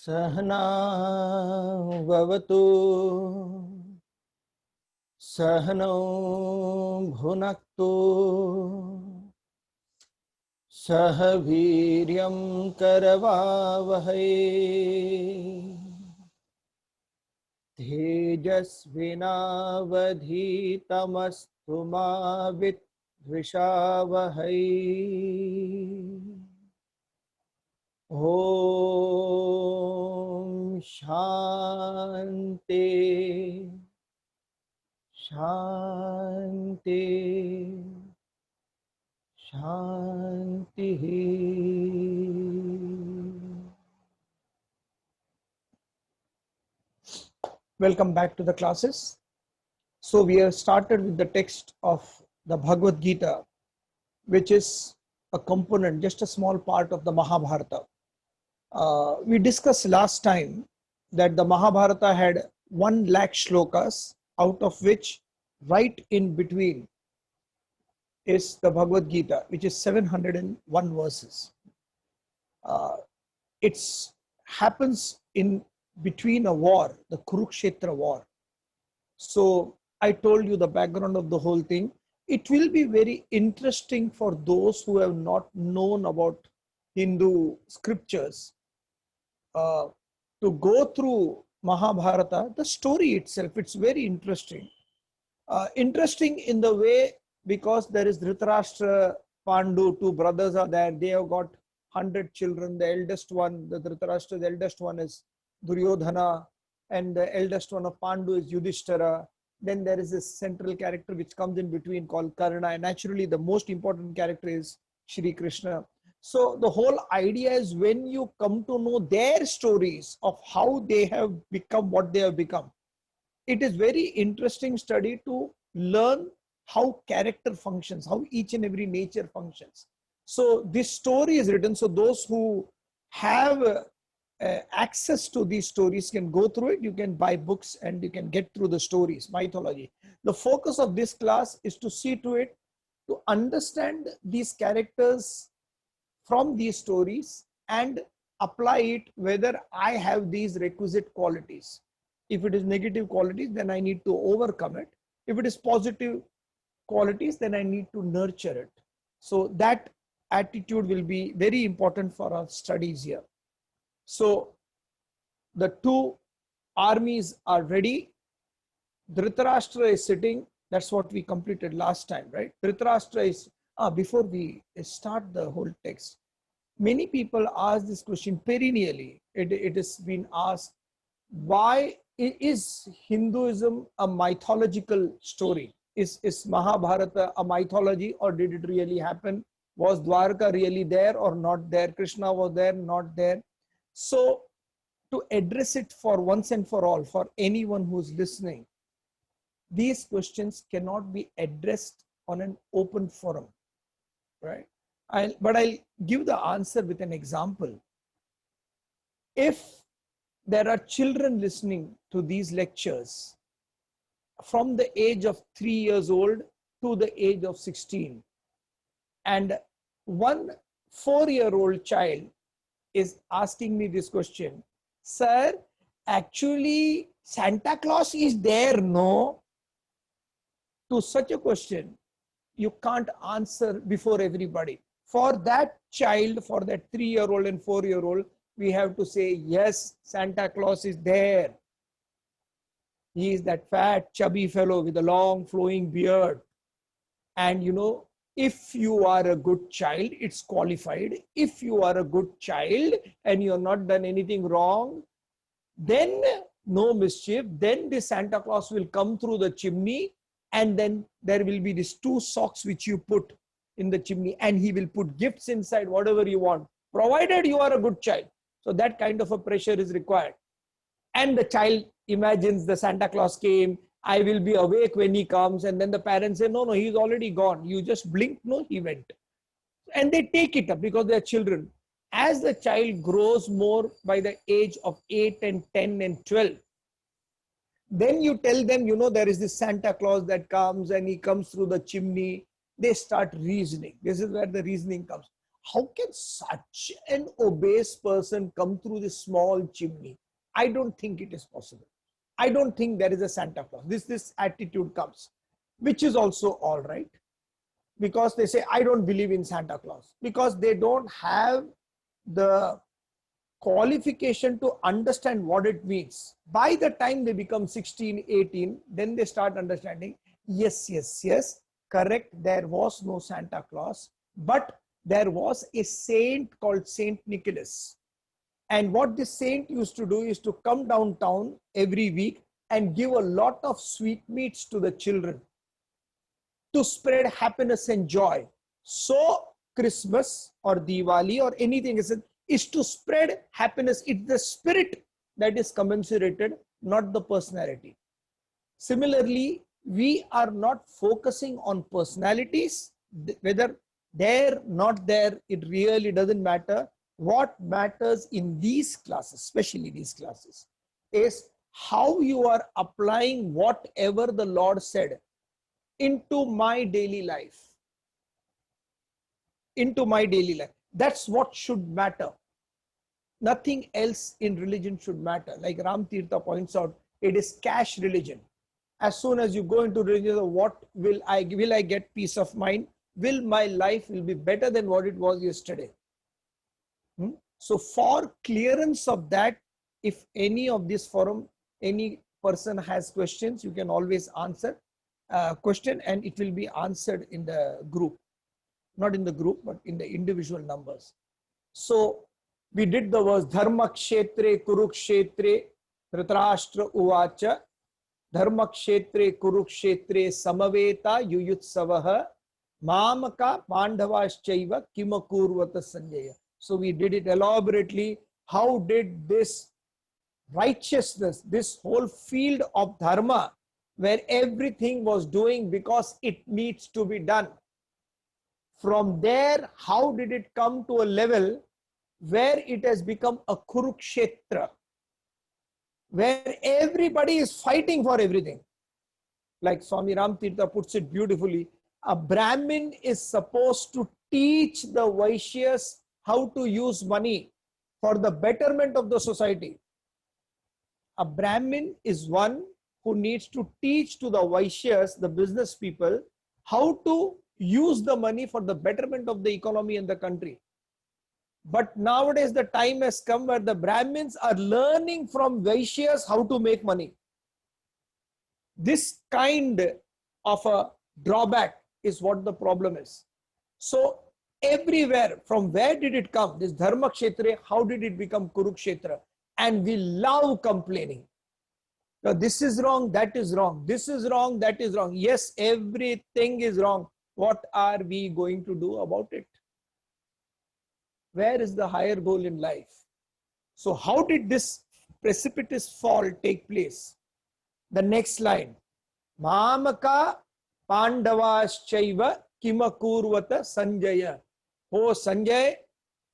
सहना भवतु सहनौ भुनक्तु सह वीर्यं करवावहै तेजस्विनावधीतमस्तु मा विद्विषावहै। ओम शांति शांति शांति। Welcome back to the classes. So we have started with the text of the Bhagavad Gita, which is a component, just a small part of the Mahabharata. We discussed last time that the Mahabharata had 1 lakh shlokas, out of which right in between is the Bhagavad Gita, which is 701 verses. It happens in between a war, the Kurukshetra war. So I told you the background of the whole thing. It will be very interesting for those who have not known about Hindu scriptures to go through Mahabharata. The story itself, it's very interesting. Interesting in the way, because there is Dhritarashtra, Pandu, 2 brothers are there. They have got 100 children. The eldest one, the Dhritarashtra, the eldest one is Duryodhana, and the eldest one of Pandu is Yudhishthira. Then there is this central character which comes in between called Karna, and naturally the most important character is Shri Krishna. So the whole idea is, when you come to know their stories of how they have become what they have become, it is very interesting study to learn how character functions, how each and every nature functions. So this story is written, so those who have access to these stories can go through it. You can buy books and you can get through the stories, mythology. The focus of this class is to see to it, to understand these characters from these stories and apply it whether I have these requisite qualities. If it is negative qualities, then I need to overcome it. If it is positive qualities, then I need to nurture it. So that attitude will be very important for our studies here. So the 2 armies are ready. Dhritarashtra is sitting. That's what we completed last time, right? Dhritarashtra is, before we start the whole text, many people ask this question perennially. It has been asked, why is Hinduism a mythological story? Is Mahabharata a mythology, or did it really happen? Was Dwarka really there or not there? Krishna was there, not there? So to address it for once and for all, for anyone who's listening, these questions cannot be addressed on an open forum, right? But I'll give the answer with an example. If there are children listening to these lectures from the age of 3 years old to the age of 16, and one 4-year-old child is asking me this question, sir, actually Santa Claus is there, no? To such a question, you can't answer before everybody. For that child, for that 3-year-old and 4-year-old, we have to say, yes, Santa Claus is there. He is that fat, chubby fellow with a long flowing beard. And you know, if you are a good child, it's qualified. If you are a good child and you have not done anything wrong, then no mischief, then the Santa Claus will come through the chimney, and then there will be these 2 socks which you put in the chimney, and he will put gifts inside, whatever you want, provided you are a good child. So that kind of a pressure is required. And the child imagines the Santa Claus came, I will be awake when he comes, and then the parents say, no, no, he's already gone. You just blinked, no, he went. And they take it up because they are children. As the child grows more by the age of 8 and 10 and 12, Then you tell them, you know, there is this Santa Claus that comes and he comes through the chimney. They start reasoning. This is where the reasoning comes. How can such an obese person come through this small chimney? I don't think it is possible. I don't think there is a Santa Claus. This attitude comes, which is also all right, because they say, I don't believe in Santa Claus, because they don't have the qualification to understand what it means. By the time they become 16, 18, then they start understanding, yes, correct, there was no Santa Claus, but there was a saint called Saint Nicholas. And what this saint used to do is to come downtown every week and give a lot of sweetmeats to the children to spread happiness and joy. So Christmas or Diwali or anything is to spread happiness. It's the spirit that is commensurated, not the personality. Similarly, we are not focusing on personalities, whether there, not there, it really doesn't matter. What matters in these classes, especially these classes, is how you are applying whatever the Lord said into my daily life. Into my daily life. That's what should matter. Nothing else in religion should matter. Like Ram Tirtha points out, it is cash religion. As soon as you go into religion, what will I get peace of mind? Will my life will be better than what it was yesterday? So for clearance of that, if any of this forum, any person has questions, you can always answer question, and it will be answered in the group. Not in the group, but in the individual numbers. So we did the verse, Dharma Kshetre Kurukshetre Dhritarashtra Uvacha Dharma Kshetre Kurukshetre Samaveta Yuyutsavaha Mamaka Pandavaschaiva Kimakurvata Sanjaya. So we did it elaborately. How did this righteousness, this whole field of dharma, where everything was doing because it needs to be done, from there, how did it come to a level where it has become a Kurukshetra, where everybody is fighting for everything? Like Swami Ram Tirtha puts it beautifully, a Brahmin is supposed to teach the Vaishyas how to use money for the betterment of the society. A Brahmin is one who needs to teach to the Vaishyas, the business people, how to use the money for the betterment of the economy and the country. But nowadays the time has come where the Brahmins are learning from Vaishyas how to make money. This kind of a drawback is what the problem is. So everywhere, from where did it come? This Dharma Kshetra, how did it become Kurukshetra? And we love complaining. Now, this is wrong, that is wrong. This is wrong, that is wrong. Yes, everything is wrong. What are we going to do about it? Where is the higher goal in life? So how did this precipitous fall take place? The next line. Mamaka Pandavaschaiva Kimakurvata Sanjaya. Oh Sanjay,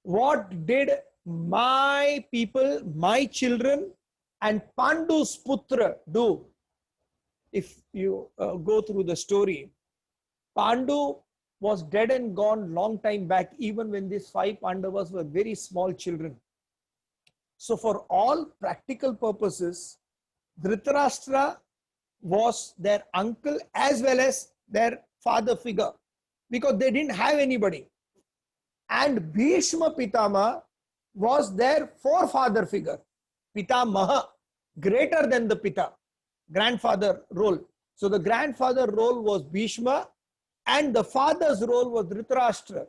what did my people, my children, and Pandu's Putra do? If you go through the story, Pandu was dead and gone long time back, even when these 5 Pandavas were very small children. So for all practical purposes, Dhritarashtra was their uncle as well as their father figure, because they didn't have anybody. And Bhishma Pitama was their forefather figure. Pitamaha, greater than the Pita, grandfather role. So the grandfather role was Bhishma, and the father's role was Dhritarashtra.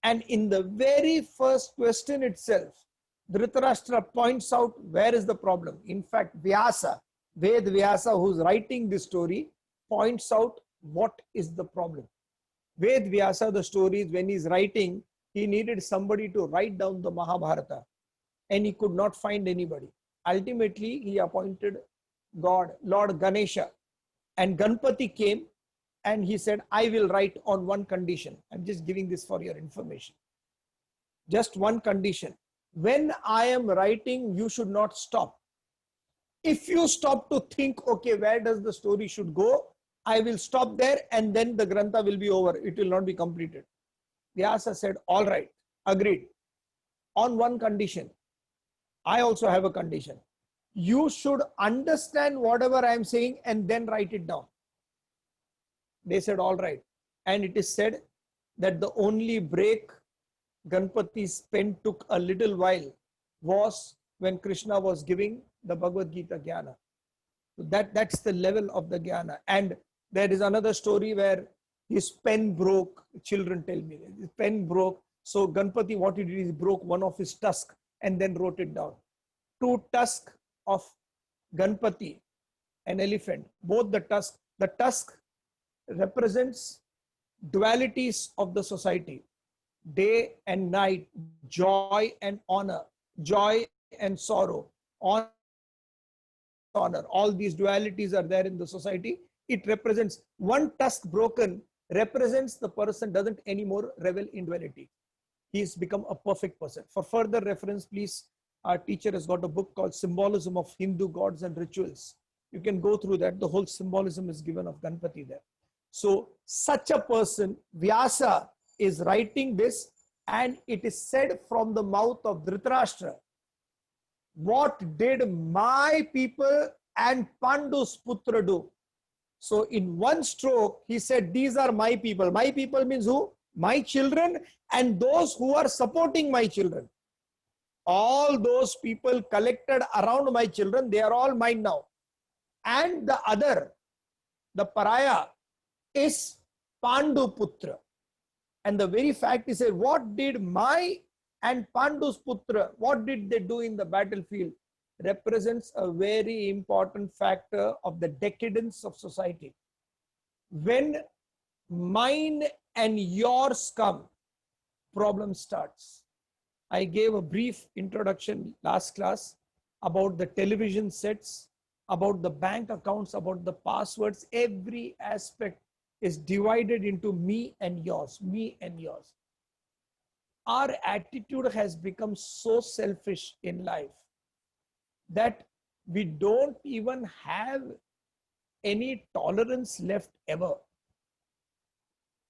And in the very first question itself, Dhritarashtra points out where is the problem. In fact, Vyasa, Ved Vyasa, who's writing this story, points out what is the problem. Ved Vyasa, the story is when he's writing, he needed somebody to write down the Mahabharata, and he could not find anybody. Ultimately, he appointed God, Lord Ganesha, and Ganpati came and he said, I will write on one condition. I'm just giving this for your information. Just one condition. When I am writing, you should not stop. If you stop to think, okay, where does the story should go? I will stop there and then the Grantha will be over. It will not be completed. Vyasa said, all right, agreed. On one condition. I also have a condition. You should understand whatever I am saying and then write it down. They said, all right. And it is said that the only break Ganpati's pen took a little while was when Krishna was giving the Bhagavad Gita Jnana. So that's the level of the Jnana. And there is another story where his pen broke. Children tell me his pen broke. So Ganpati, what he did is broke one of his tusks and then wrote it down. 2 tusks of Ganpati, an elephant, both the tusk represents dualities of the society, day and night, joy and honor, joy and sorrow, honor, all these dualities are there in the society. It represents one tusk broken, represents the person doesn't anymore revel in duality. He's become a perfect person. For further reference, please, our teacher has got a book called Symbolism of Hindu Gods and Rituals. You can go through that. The whole symbolism is given of Ganpati there. So such a person, Vyasa, is writing this, and it is said from the mouth of Dhritarashtra, what did my people and Pandu's putra do? So in one stroke, he said, these are my people. My people means who? My children and those who are supporting my children. All those people collected around my children, they are all mine now. And the other, the Paraya, is Pandu Putra. And the very fact is, what did my and Pandu's Putra, what did they do in the battlefield? Represents a very important factor of the decadence of society. When mine and yours come, problem starts. I gave a brief introduction last class about the television sets, about the bank accounts, about the passwords. Every aspect is divided into me and yours, me and yours. Our attitude has become so selfish in life that we don't even have any tolerance left ever.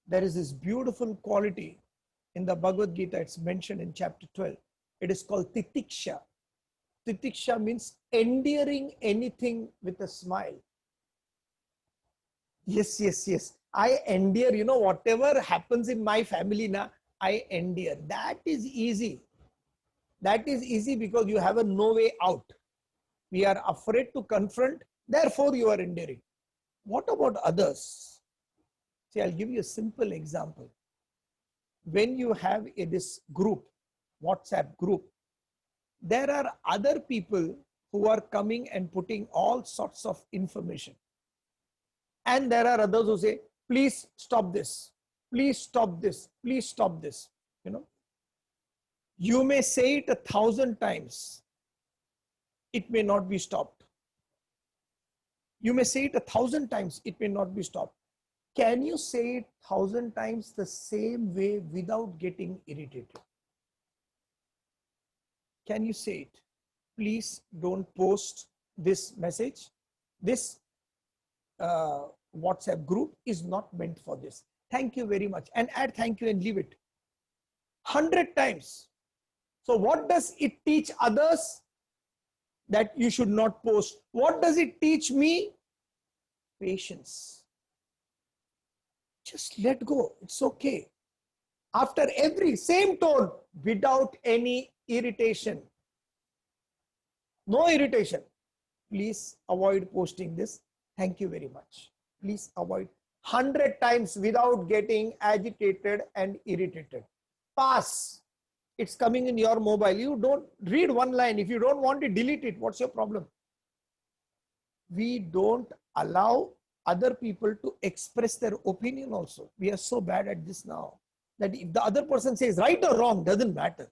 There is this beautiful quality in the Bhagavad Gita, it's mentioned in chapter 12. It is called Titiksha. Titiksha means endearing anything with a smile. Yes, yes, yes. I endear, you know, whatever happens in my family now, I endear. That is easy. That is easy because you have a no way out. We are afraid to confront, therefore you are endearing. What about others? See, I'll give you a simple example. When you have this group, WhatsApp group, there are other people who are coming and putting all sorts of information. And there are others who say, please stop this, please stop this, please stop this. You know, you may say it 1,000 times, it may not be stopped. You may say it 1,000 times, it may not be stopped. Can you say it 1,000 times the same way without getting irritated? Can you say it? Please don't post this message. This WhatsApp group is not meant for this. Thank you very much. And add thank you and leave it. 100 times. So what does it teach others? That you should not post. What does it teach me? Patience. Just let go. It's okay. After every same tone, without any irritation. No irritation. Please avoid posting this. Thank you very much. Please avoid 100 times without getting agitated and irritated. Pass. It's coming in your mobile. You don't read one line. If you don't want it, delete it. What's your problem? We don't allow other people to express their opinion also. We are so bad at this now that if the other person says right or wrong, doesn't matter.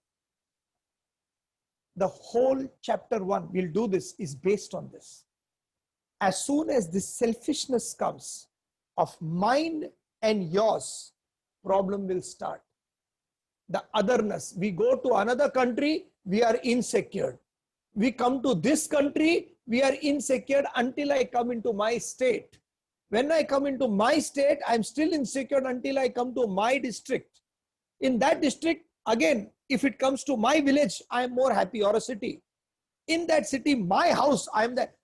The whole chapter 1, we'll do this, is based on this. As soon as this selfishness comes of mine and yours, problem will start. The otherness. We go to another country, we are insecure. We come to this country, we are insecure until I come into my state. When I come into my state, I'm still insecure until I come to my district. In that district, again, if it comes to my village, I'm more happy, or a city. In that city, my house, I'm that.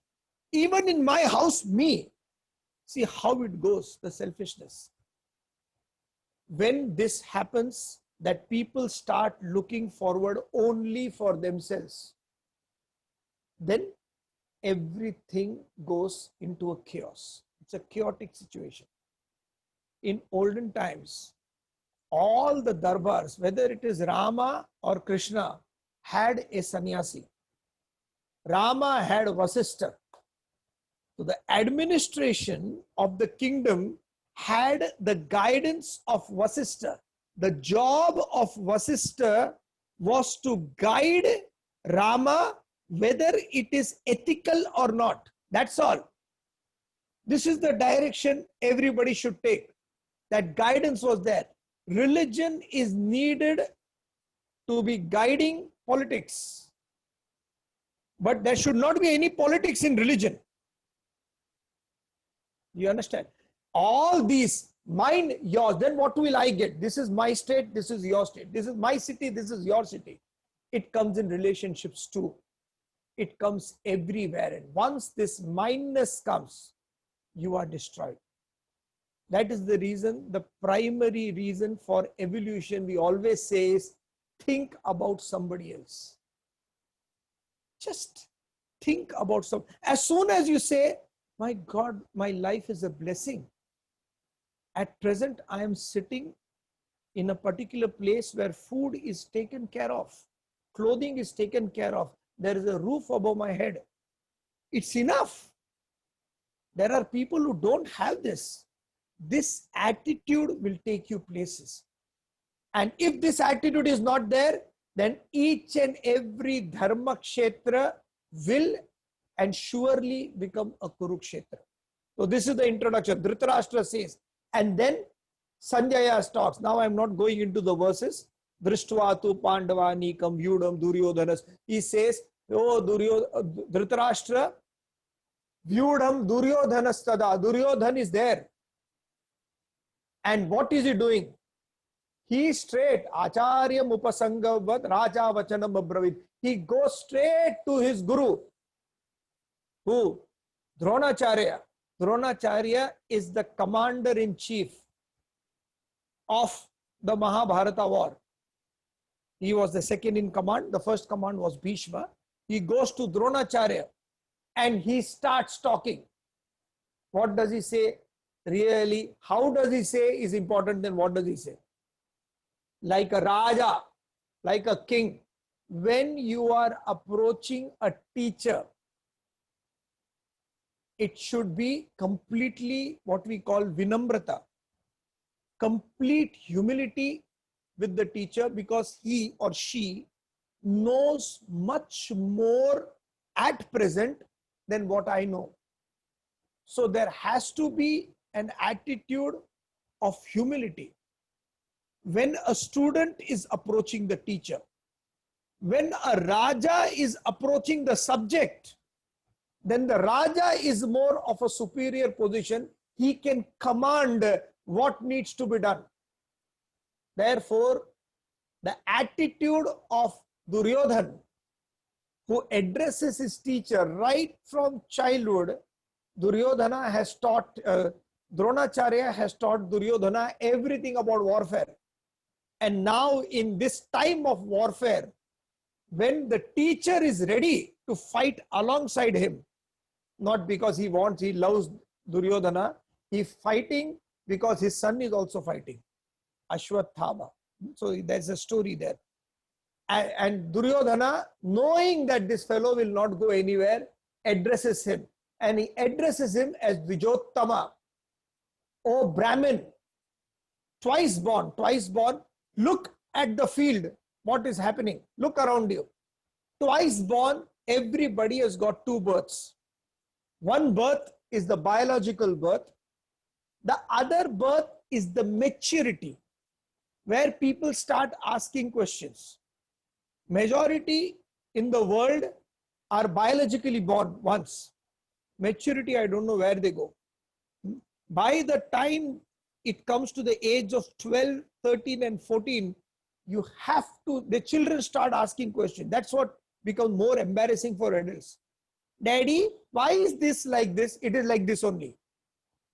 Even in my house, me. See how it goes, the selfishness. When this happens, that people start looking forward only for themselves, then everything goes into a chaos. It's a chaotic situation. In olden times, all the darbars, whether it is Rama or Krishna, had a sannyasi. Rama had Vasishtha. So the administration of the kingdom had the guidance of Vasishtha. The job of Vasishtha was to guide Rama whether it is ethical or not. That's all. This is the direction everybody should take. That guidance was there. Religion is needed to be guiding politics. But there should not be any politics in religion. You understand? All these, mine, yours, then what will I get? This is my state, this is your state. This is my city, this is your city. It comes in relationships too. It comes everywhere. And once this mindness comes, you are destroyed. That is the reason, the primary reason for evolution, we always say is think about somebody else. Just think about some. As soon as you say, my God, my life is a blessing. At present, I am sitting in a particular place where food is taken care of, clothing is taken care of, there is a roof above my head. It's enough. There are people who don't have this. This attitude will take you places. And if this attitude is not there, then each and every dharma kshetra will and surely become a Kurukshetra. So this is the introduction. Dhritarashtra says, and then Sanjaya talks. Now I'm not going into the verses. Drishtva Pandava Nikam Vyudam Duryodhanas. He says, oh Dhritarashtra, Vyudam Duryodhanas Tada. Duryodhan is there. And what is he doing? He is straight. Acharya Mupasangavad Raja Vachanam Abravit. He goes straight to his guru. Who? Dronacharya. Dronacharya is the commander-in-chief of the Mahabharata war. He was the second in command. The first command was Bhishma. He goes to Dronacharya and he starts talking. What does he say? Really, how does he say is important than what does he say? Like a Raja, like a king. When you are approaching a teacher, it should be completely what we call vinamrata, complete humility with the teacher, because he or she knows much more at present than what I know. So there has to be an attitude of humility. When a student is approaching the teacher, when a Raja is approaching the subject, then the Raja is more of a superior position. He can command what needs to be done. Therefore, the attitude of Duryodhan, who addresses his teacher right from childhood, Duryodhana has taught, Dronacharya has taught Duryodhana everything about warfare. And now in this time of warfare, when the teacher is ready to fight alongside him, not because he loves Duryodhana, he's fighting because his son is also fighting, Ashwathama. So there's a story there. And Duryodhana, knowing that this fellow will not go anywhere, addresses him. And he addresses him as Dvijottama. O Brahmin, twice born, look at the field. What is happening? Look around you. Twice born, everybody has got two births. One birth is the biological birth. The other birth is the maturity, where people start asking questions. Majority in the world are biologically born once. Maturity, I don't know where they go. By the time it comes to the age of 12, 13 and 14, you have to, the children start asking questions. That's what becomes more embarrassing for adults. Daddy, why is this like this? It is like this only.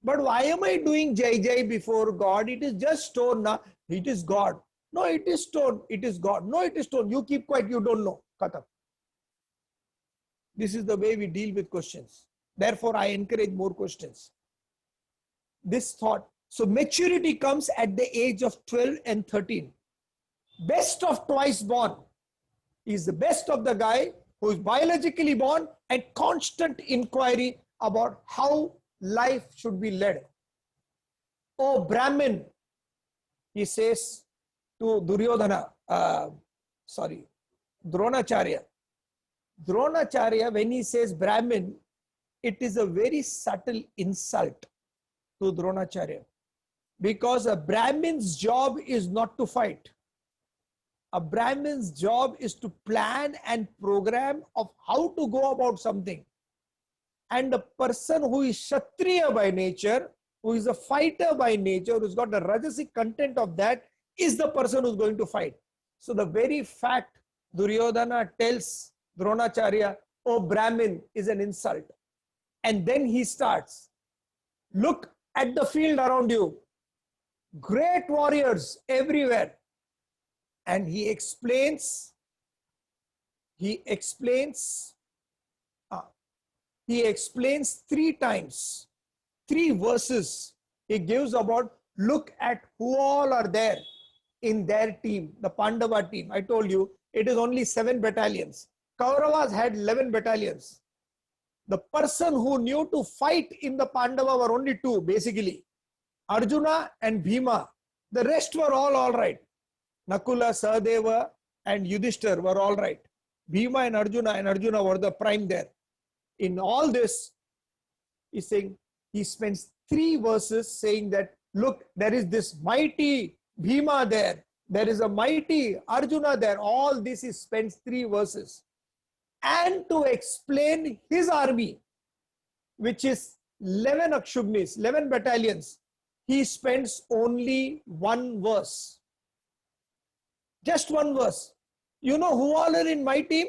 But why am I doing Jai Jai before God? It is just stone. Na? It is God. No, it is stone. It is God. No, it is stone. You keep quiet. You don't know. Khatam. This is the way we deal with questions. Therefore, I encourage more questions. This thought. So maturity comes at the age of 12 and 13. Best of twice born is the best of the guy who is biologically born and constant inquiry about how life should be led. Oh, Brahmin, he says to Duryodhana, Dronacharya. Dronacharya, when he says Brahmin, it is a very subtle insult to Dronacharya. Because a Brahmin's job is not to fight. A Brahmin's job is to plan and program of how to go about something. And the person who is Kshatriya by nature, who is a fighter by nature, who's got the Rajasic content of that, is the person who's going to fight. So the very fact Duryodhana tells Dronacharya, oh Brahmin, is an insult. And then he starts, look at the field around you. Great warriors everywhere. And he explains 3 times, 3 verses. He gives about, look at who all are there in their team, the Pandava team. I told you, it is only 7 battalions. Kauravas had 11 battalions. The person who knew to fight in the Pandava were only 2, basically. Arjuna and Bhima. The rest were all right. Nakula, Sahadeva and Yudhishthir were all right. Bhima and Arjuna were the prime there. In all this, he's saying, he spends 3 verses saying that, look, there is this mighty Bhima there. There is a mighty Arjuna there. All this he spends 3 verses. And to explain his army, which is 11 Akshubnis, 11 battalions, he spends only 1 verse. Just 1 verse. You know who all are in my team?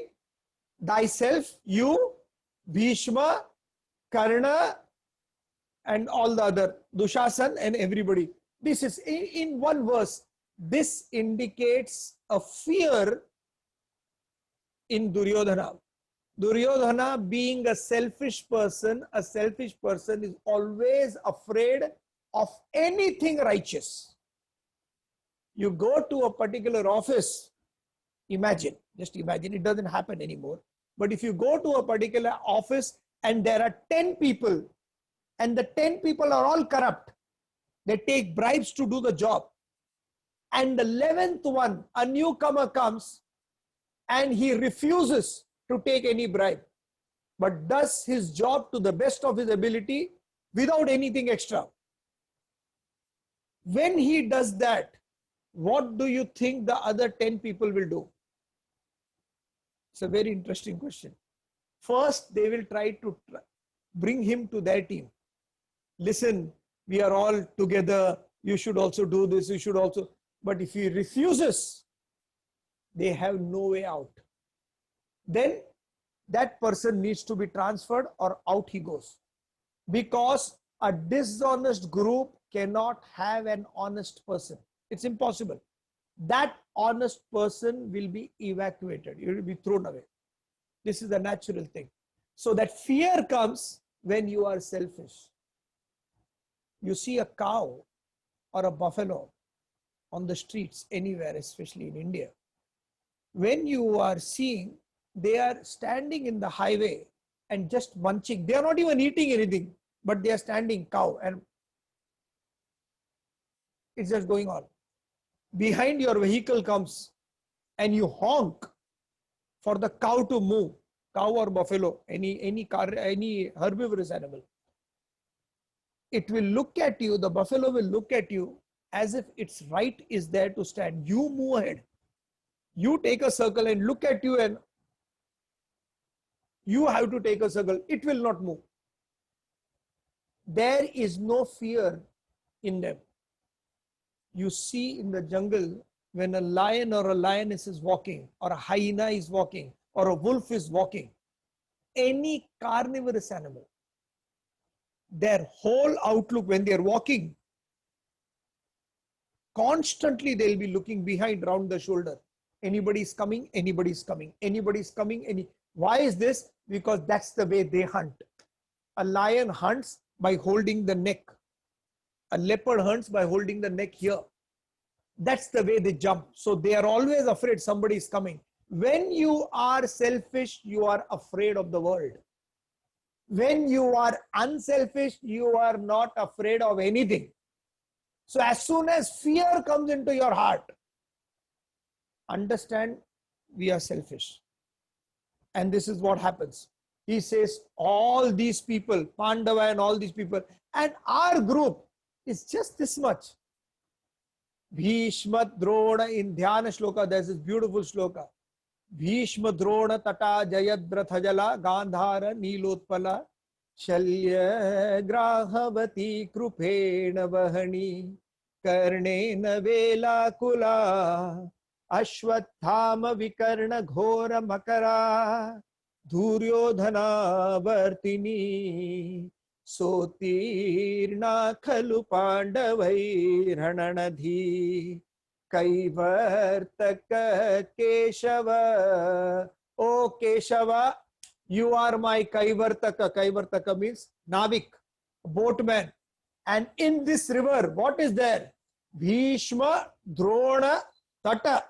Thyself, you, Bhishma, Karna, and all the other, Dushasan and everybody. This is in 1 verse. This indicates a fear in Duryodhana. Duryodhana, being a selfish person is always afraid of anything righteous. You go to a particular office, just imagine, it doesn't happen anymore. But if you go to a particular office and there are 10 people and the 10 people are all corrupt, they take bribes to do the job. And the 11th one, a newcomer comes and he refuses to take any bribe, but does his job to the best of his ability without anything extra. When he does that, what do you think the other 10 people will do? It's a very interesting question. First, they will try to bring him to their team. Listen, we are all together. You should also do this. You should also. But if he refuses, they have no way out. Then that person needs to be transferred or out he goes. Because a dishonest group cannot have an honest person. It's impossible. That honest person will be evacuated. It will be thrown away. This is a natural thing. So that fear comes when you are selfish. You see a cow or a buffalo on the streets anywhere, especially in India. When you are seeing, they are standing in the highway and just munching. They are not even eating anything, but they are standing, cow, and it's just going on. Behind your vehicle comes and you honk for the cow to move, cow or buffalo, any herbivorous animal. It will look at you, the buffalo will look at you as if its right is there to stand. You move ahead. You take a circle and look at you and You have to take a circle. It will not move. There is no fear in them. You see in the jungle, when a lion or a lioness is walking, or a hyena is walking, or a wolf is walking, any carnivorous animal, their whole outlook when they are walking, constantly they'll be looking behind, round the shoulder. Anybody's coming, anybody's coming, anybody's coming. Why is this? Because that's the way they hunt. A lion hunts by holding the neck. A leopard hunts by holding the neck here. That's the way they jump. So they are always afraid somebody is coming. When you are selfish, you are afraid of the world. When you are unselfish, you are not afraid of anything. So as soon as fear comes into your heart, understand we are selfish. And this is what happens. He says, all these people, Pandava and all these people, and our group is just this much. Bhishma Drona, in Dhyana Shloka, there's this beautiful shloka. Bhishma Drona Tata Jayadratha Jala Gandhara Nilotpala Shalya Grahavati Krupena Vahani Karnena Vela Kula Ashwathama Vikarna Ghora Makara Duryodhana Vartini Sotirna Khalu Pandavai Rananadhi Kaivartaka Keshava. Oh Keshava, you are my Kaivartaka. Kaivartaka means Navik, boatman. And in this river, what is there? Bhishma, Drona, Tata.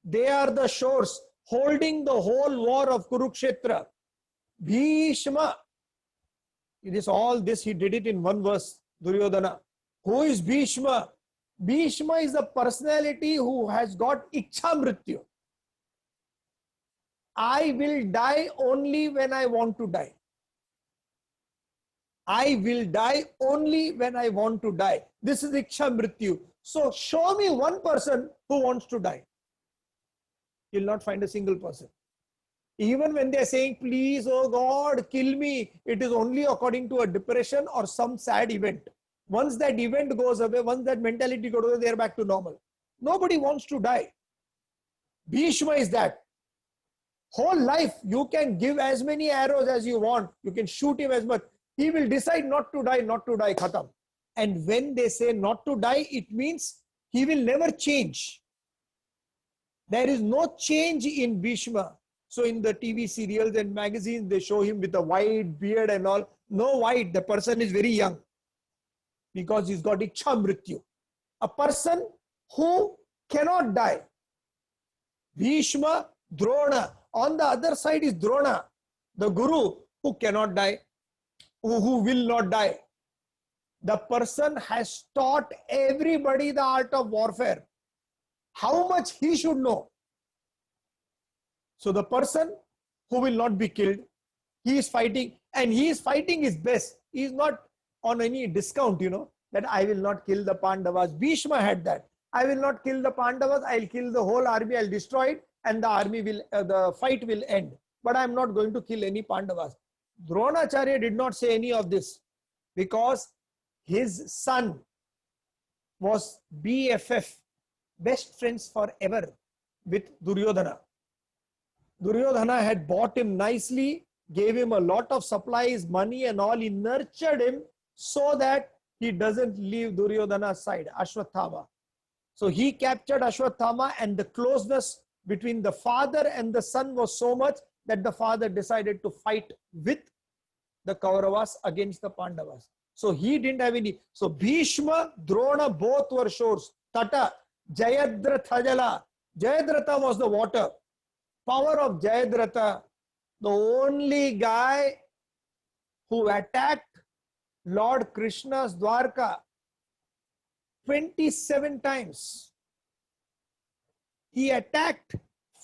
They are the shores holding the whole war of Kurukshetra. Bhishma. It is all this, he did it in one verse, Duryodhana. Who is Bhishma? Bhishma is a personality who has got Ichha Mrityu. I will die only when I want to die. I will die only when I want to die. This is Ichha Mrityu. So show me one person who wants to die. You'll not find a single person. Even when they're saying, please, oh God, kill me, it is only according to a depression or some sad event. Once that event goes away, once that mentality goes away, they're back to normal. Nobody wants to die. Bhishma is that. Whole life, you can give as many arrows as you want. You can shoot him as much. He will decide not to die, khatam. And when they say not to die, it means he will never change. There is no change in Bhishma. So in the TV serials and magazines, they show him with a white beard and all. No white, the person is very young because he's got Ichha Mrityu. A person who cannot die. Bhishma, Drona. On the other side is Drona, the guru who cannot die, who will not die. The person has taught everybody the art of warfare. How much he should know. So the person who will not be killed, he is fighting, and he is fighting his best. He is not on any discount, that I will not kill the Pandavas. Bhishma had that. I will not kill the Pandavas, I'll kill the whole army, I'll destroy it, and the army will, the fight will end. But I'm not going to kill any Pandavas. Dronacharya did not say any of this because his son was BFF, best friends forever, with Duryodhana. Duryodhana had bought him nicely, gave him a lot of supplies, money and all. He nurtured him so that he doesn't leave Duryodhana's side, Ashwathama. So he captured Ashwathama, and the closeness between the father and the son was so much that the father decided to fight with the Kauravas against the Pandavas. So he didn't have any. So Bhishma, Drona, both were shores. Tata, Jayadratha Jala. Jayadratha was the water. Power of Jayadratha, the only guy who attacked Lord Krishna's Dwarka 27 times. He attacked,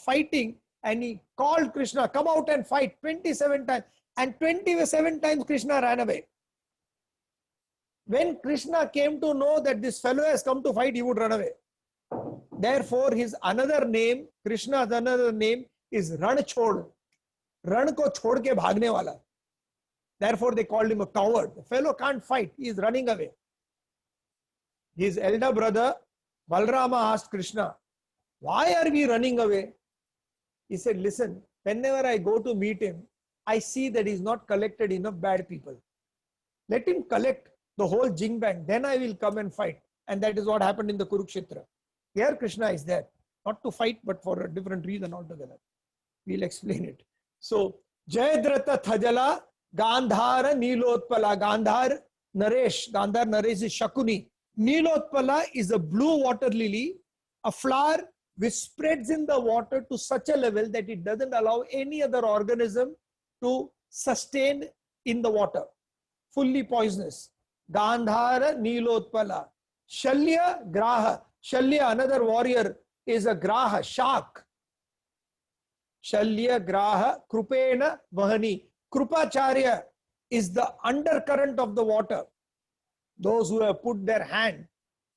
fighting, and he called Krishna, come out and fight 27 times. And 27 times Krishna ran away. When Krishna came to know that this fellow has come to fight, he would run away. Therefore, his another name, Krishna's another name is Ranchod. रण को छोड़ के भागने वाला. Therefore they called him a coward. The fellow can't fight, he is running away. His elder brother Balrama asked Krishna, why are we running away? He said, listen, whenever I go to meet him, I see that he's not collected enough bad people. Let him collect the whole Jingbang, then I will come and fight. And that is what happened in the Kurukshetra. Here Krishna is there, not to fight, but for a different reason altogether. We'll explain it. So, Jayadratha Thajala, Gandhara Nilotpala. Gandhar Naresh is Shakuni. Nilotpala is a blue water lily, a flower which spreads in the water to such a level that it doesn't allow any other organism to sustain in the water. Fully poisonous. Gandhara Nilotpala. Shalya Graha. Shalya, another warrior, is a Graha, shark. Shalya Graha Krupena Vahani. Krupacharya is the undercurrent of the water. Those who have put their hand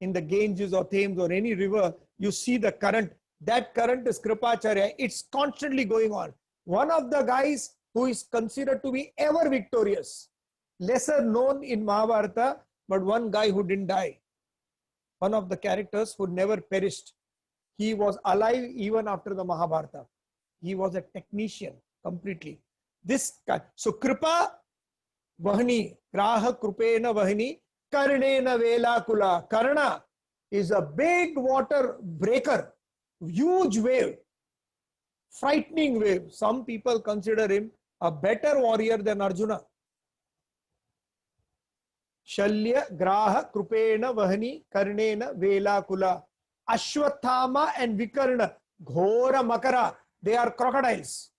in the Ganges or Thames or any river, you see the current. That current is Kripacharya. It's constantly going on. One of the guys who is considered to be ever victorious, lesser known in Mahabharata, but one guy who didn't die. One of the characters who never perished. He was alive even after the Mahabharata. He was a technician completely. So Kripa Vahani, Graha Krupena Vahani, Karnena Velakula. Karna is a big water breaker, huge wave, frightening wave. Some people consider him a better warrior than Arjuna. Shalya Graha Krupena Vahani, Karnena Velakula. Ashwathama and Vikarna, Ghora Makara, they are crocodiles.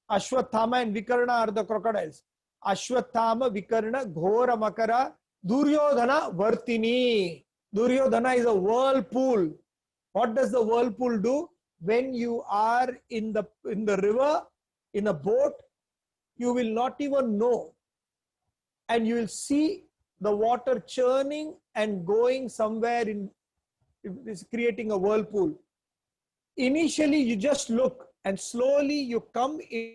Ashwathama and Vikarna are the crocodiles. Ashwathama, Vikarna, Ghora Makara, Duryodhana, Vartini. Duryodhana is a whirlpool. What does the whirlpool do? When you are in the river, in a boat, you will not even know. And you will see the water churning and going somewhere in, is creating a whirlpool. Initially, you just look and slowly you come in